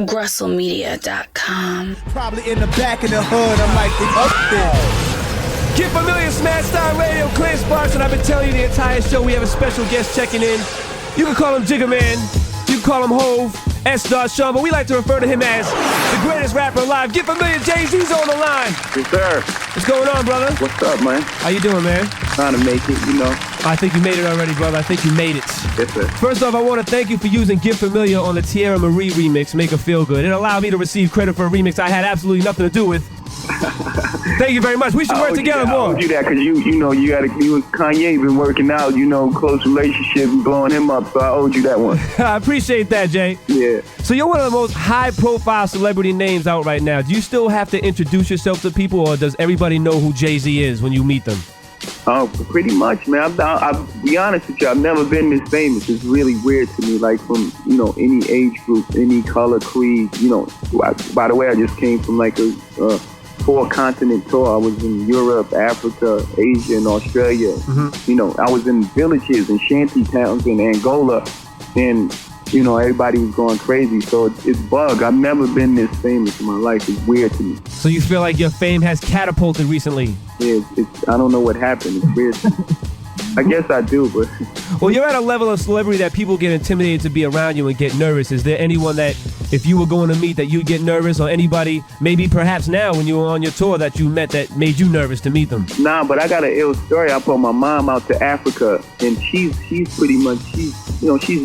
GrussellMedia.com. Probably in the back of the hood, I'm like, up there. Get familiar, Smash Style Radio, Clint Sparks, and I've been telling you the entire show we have a special guest checking in. You can call him Jigga Man, you can call him Hove, S. Sean, but we like to refer to him as the greatest rapper alive. Get familiar, Jay-Z's on the line. Yes, sir. What's going on, brother? What's up, man? How you doing, man? Trying to make it, you know. I think you made it already, brother. I think you made it. Yes, sir. First off, I want to thank you for using Get Familiar on the Tierra Marie remix, Make Her Feel Good. It allowed me to receive credit for a remix I had absolutely nothing to do with. Thank you very much. We should work together more. I owed you that because you and Kanye been working out, close relationship and blowing him up, so I owed you that one. I appreciate that, Jay. Yeah. So you're one of the most high-profile celebrity names out right now. Do you still have to introduce yourself to people, or does everybody know who Jay-Z is when you meet them? Oh, pretty much, man. I'll be honest with you, I've never been this famous. It's really weird to me, like from, any age group, any color, creed, By the way, I just came from like a 4-continent tour. I was in Europe, Africa, Asia, and Australia. Mm-hmm. I was in villages and shanty towns in Angola, and everybody was going crazy. So it's bug. I've never been this famous in my life. It's weird to me. So you feel like your fame has catapulted recently? Yeah, I don't know what happened. It's weird. I guess I do, but... Well, you're at a level of celebrity that people get intimidated to be around you and get nervous. Is there anyone that, if you were going to meet, that you'd get nervous, or anybody, maybe perhaps now when you were on your tour, that you met that made you nervous to meet them? Nah, but I got an ill story. I put my mom out to Africa, and she's pretty much, she's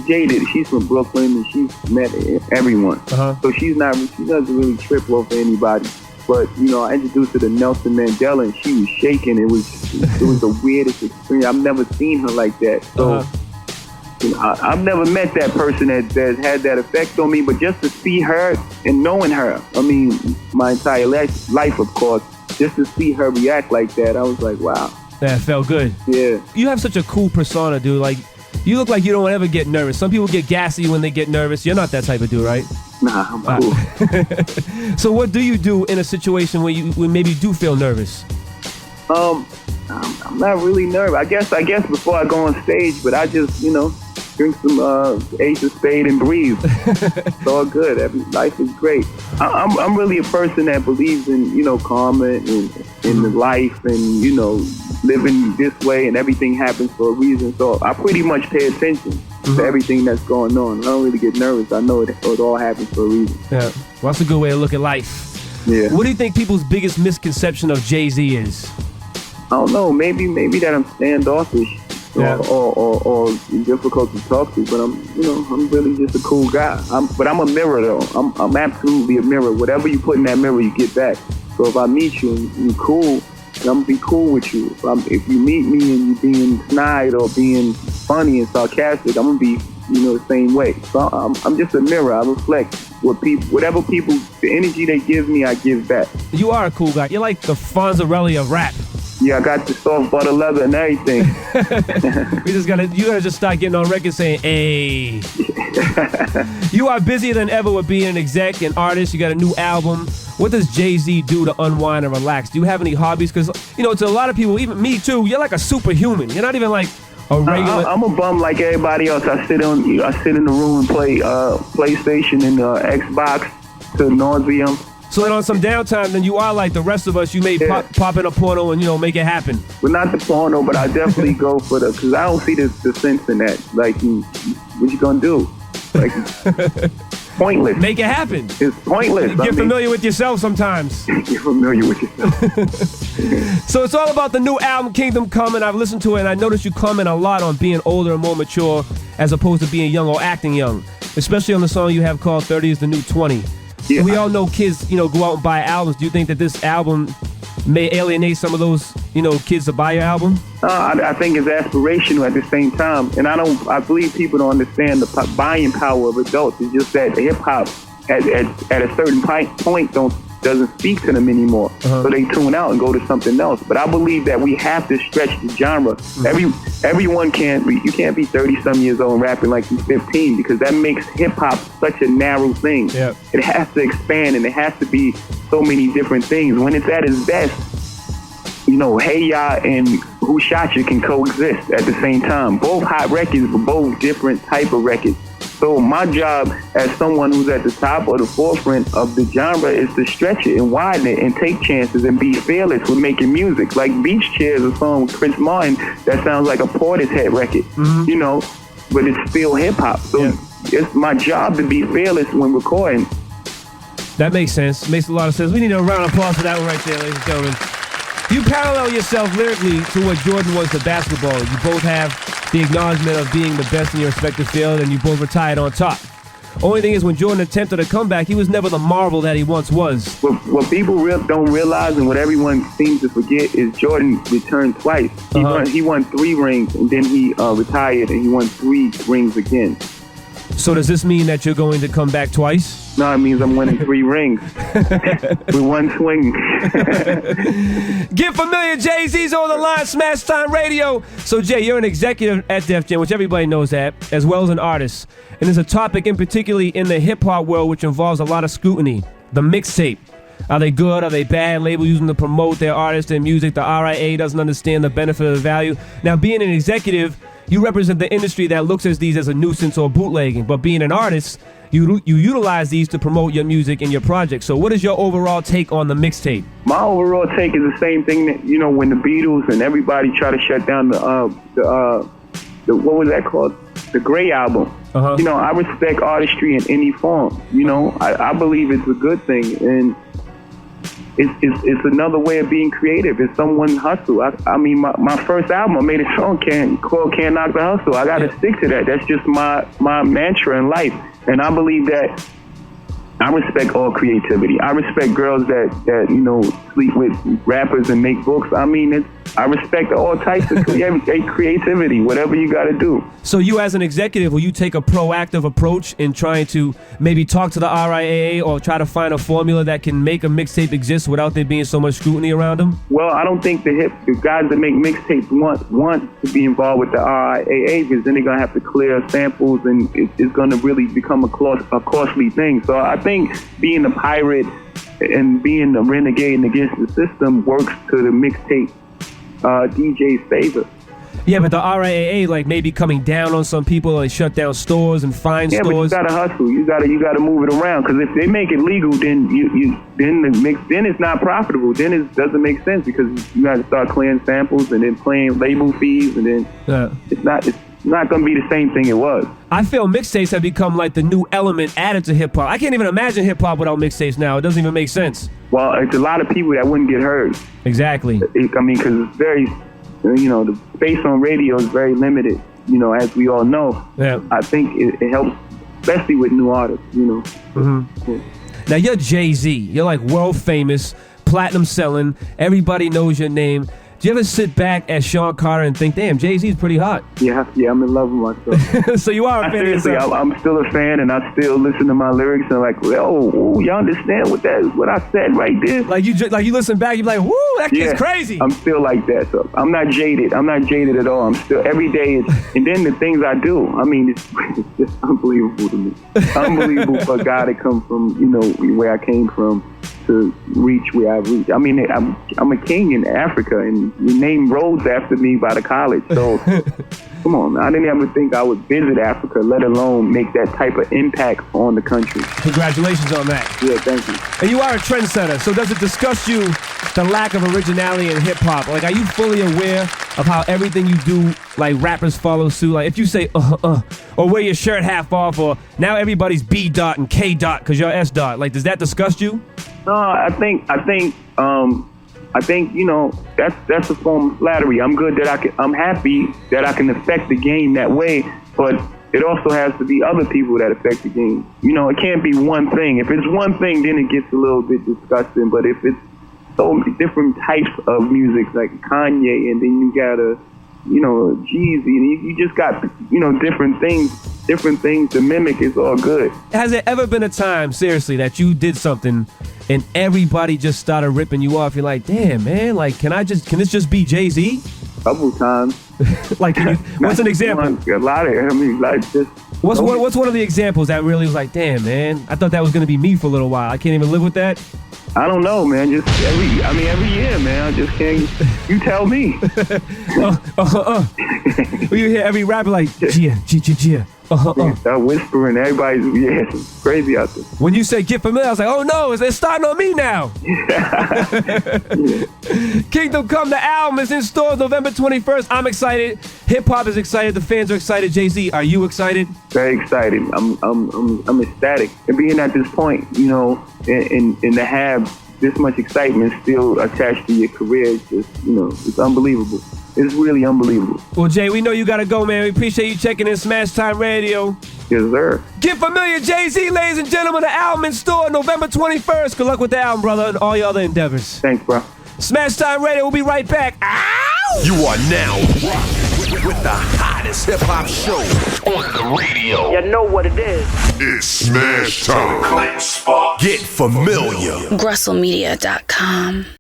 jaded. She's from Brooklyn, and she's met everyone. Uh-huh. So she doesn't really trip over anybody. But, I introduced her to Nelson Mandela, and she was shaking. It was the weirdest experience. I've never seen her like that. So, I've never met that person that had that effect on me. But just to see her and knowing her, my entire life, of course, just to see her react like that, I was like, wow. That felt good. Yeah. You have such a cool persona, dude. Like, you look like you don't ever get nervous. Some people get gassy when they get nervous. You're not that type of dude, right? Nah, I'm cool. So what do you do in a situation where you maybe do feel nervous? I'm not really nervous. I guess before I go on stage, but I just, drink some Ace of Spade and breathe. It's all good. Life is great. I'm really a person that believes in, karma and in the life and, living this way, and everything happens for a reason. So I pretty much pay attention to everything that's going on. I don't really get nervous. I know it all happens for a reason. Yeah. Well, that's a good way to look at life. Yeah. What do you think people's biggest misconception of Jay-Z is? I don't know. Maybe that I'm standoffish. Yeah. Or difficult to talk to, but I'm really just a cool guy. But I'm a mirror though. I'm absolutely a mirror. Whatever you put in that mirror, you get back. So if I meet you and you're cool, I'm gonna be cool with you. If you meet me and you being snide or being funny and sarcastic, I'm gonna be the same way. So I'm just a mirror. I reflect whatever people, the energy they give me, I give back. You are a cool guy. You're like the Fonzarelli of rap. Yeah, I got the soft butter leather and everything. You gotta just start getting on record saying, "Hey." You are busier than ever with being an exec, an artist. You got a new album. What does Jay-Z do to unwind and relax? Do you have any hobbies? Because to a lot of people, even me too, you're like a superhuman. You're not even like a regular. I'm a bum like everybody else. I sit in the room and play PlayStation and Xbox to nauseam. So then on some downtime, then you are like the rest of us. You may pop in a porno and, make it happen. Well, not the porno, but I definitely go for because I don't see the sense in that. Like, what you gonna do? Like, pointless. Make it happen. It's pointless. Get familiar with yourself sometimes. Get familiar with yourself. So it's all about the new album, Kingdom Come, and I've listened to it, and I noticed you comment a lot on being older and more mature as opposed to being young or acting young, especially on the song you have called 30 is the New 20. Yeah. We all know kids, go out and buy albums. Do you think that this album may alienate some of those, kids to buy your album? I think it's aspirational at the same time. And I believe people don't understand the buying power of adults. It's just that hip hop at a certain point doesn't speak to them anymore. Uh-huh. So they tune out and go to something else. But I believe that we have to stretch the genre. Mm-hmm. Everyone you can't be 30-some years old and rapping like you're 15 because that makes hip-hop such a narrow thing. Yep. It has to expand and it has to be so many different things. When it's at its best, Hey Ya and Who Shot You can coexist at the same time. Both hot records, but both different type of records. So my job as someone who's at the top or the forefront of the genre is to stretch it and widen it and take chances and be fearless with making music. Like Beach Chair is a song with Chris Martin that sounds like a Portishead record, you know, but it's still hip hop. So it's my job to be fearless when recording. That makes sense. Makes a lot of sense. We need a round of applause for that one right there, ladies and gentlemen. You parallel yourself lyrically to what Jordan was to basketball. You both have the acknowledgement of being the best in your respective field, and you both retired on top. Only thing is, when Jordan attempted a comeback, he was never the marvel that he once was. What people don't realize and what everyone seems to forget is Jordan returned twice. He won 3 rings, and then he retired, and he won 3 rings again. So does this mean that you're going to come back twice? No, it means I'm winning 3 rings with 1 swing. Get familiar, Jay-Z's on the line, Smash Time Radio. So Jay, you're an executive at Def Jam, which everybody knows that, as well as an artist. And there's a topic in particularly in the hip-hop world which involves a lot of scrutiny. The mixtape. Are they good? Are they bad? Label using to promote their artists and music. The RIA doesn't understand the benefit of the value. Now, being an executive, you represent the industry that looks at these as a nuisance or bootlegging. But being an artist, you utilize these to promote your music and your project. So what is your overall take on the mixtape? My overall take is the same thing that, you know, when the Beatles and everybody try to shut down the what was that called? The Grey album. You know, I respect artistry in any form. You know, I believe it's a good thing, and it's another way of being creative. It's someone's hustle. I mean, my first album, I made a song called Can't Knock the Hustle. I got to stick to that. That's just my mantra in life. And I believe that I respect all creativity. I respect girls that you know, sleep with rappers and make books. I mean, I respect all types of creativity, whatever you got to do. So you as an executive, will you take a proactive approach in trying to maybe talk to the RIAA or try to find a formula that can make a mixtape exist without there being so much scrutiny around them? Well, I don't think the guys that make mixtapes want to be involved with the RIAA, because then they're going to have to clear samples, and it's going to really become a costly thing. So I think being a pirate and being a renegade against the system works to the mixtape DJ's favor. Yeah, but the RIAA like maybe coming down on some people, like shut down stores and fine stores. Yeah, but you gotta hustle. You gotta move it around, because if they make it legal, then then it's not profitable. Then it doesn't make sense, because you gotta start clearing samples and then paying label fees, and then it's not gonna be the same thing it was. I feel mixtapes have become like the new element added to hip hop. I can't even imagine hip hop without mixtapes now. It doesn't even make sense. Well, it's a lot of people that wouldn't get heard. Exactly. I mean, because it's very, you know, the space on radio is very limited, you know, as we all know. Yeah. I think it helps, especially with new artists, you know. Yeah. Now, you're Jay-Z. You're like world famous, platinum selling. Everybody knows your name. Do you ever sit back at Sean Carter and think, damn, Jay-Z's pretty hot? Yeah, I'm in love with myself. So you are a fan of yourself. I'm still a fan, and I still listen to my lyrics and like, oh, y'all understand what I said right there? Like you listen back, you're like, woo, that kid's crazy. I'm still like that. So I'm not jaded. I'm not jaded at all. I'm still every day. And then the things I do, I mean, it's just unbelievable to me. Unbelievable for a guy to come from, you know, where I came from to reach where I've reached. I mean, I'm a king in Africa, and you name roads after me by the college. So, come on, man. I didn't ever think I would visit Africa, let alone make that type of impact on the country. Congratulations on that. Yeah, thank you. And you are a trendsetter, so does it disgust you, the lack of originality in hip-hop? Like, are you fully aware of how everything you do, like, rappers follow suit? Like, if you say, or wear your shirt half off, or now everybody's B dot and K dot because you're S dot, like, does that disgust you? No, I think you know, that's a form of flattery. I'm happy that I can affect the game that way, but it also has to be other people that affect the game. You know, it can't be one thing. If it's one thing, then it gets a little bit disgusting. But if it's so many different types of music, like Kanye, and then you got Jeezy, and you just got, you know, different things to mimic. It's all good. Has there ever been a time, seriously, that you did something and everybody just started ripping you off? You're like, damn, man, like, can this just be Jay-Z? Couple times. Like, what's an example? A lot of it. I mean, like, just. What's one of the examples that really was like, damn, man, I thought that was gonna be me for a little while. I can't even live with that. I don't know, man. Just every year, man. I just can't. You tell me. You hear every rapper like, yeah, Start whispering. Everybody's, it's crazy out there. When you say get familiar, I was like, oh no, it's starting on me now. Kingdom Come, the album is in stores November 21st. I'm excited. Hip hop is excited. The fans are excited. Jay-Z, are you excited? Very excited. I'm ecstatic. And being at this point, you know, and to have this much excitement still attached to your career, it's just, you know, it's unbelievable. It's really unbelievable. Well, Jay, we know you gotta go, man. We appreciate you checking in Smash Time Radio. Yes, sir. Get familiar, Jay-Z, ladies and gentlemen. The album in store November 21st. Good luck with the album, brother, and all your other endeavors. Thanks, bro. Smash Time Radio, we'll be right back. Ow! You are now rocking with the hottest hip-hop show on the radio. You know what it is. It's Smash Time. Get familiar. GrussellMedia.com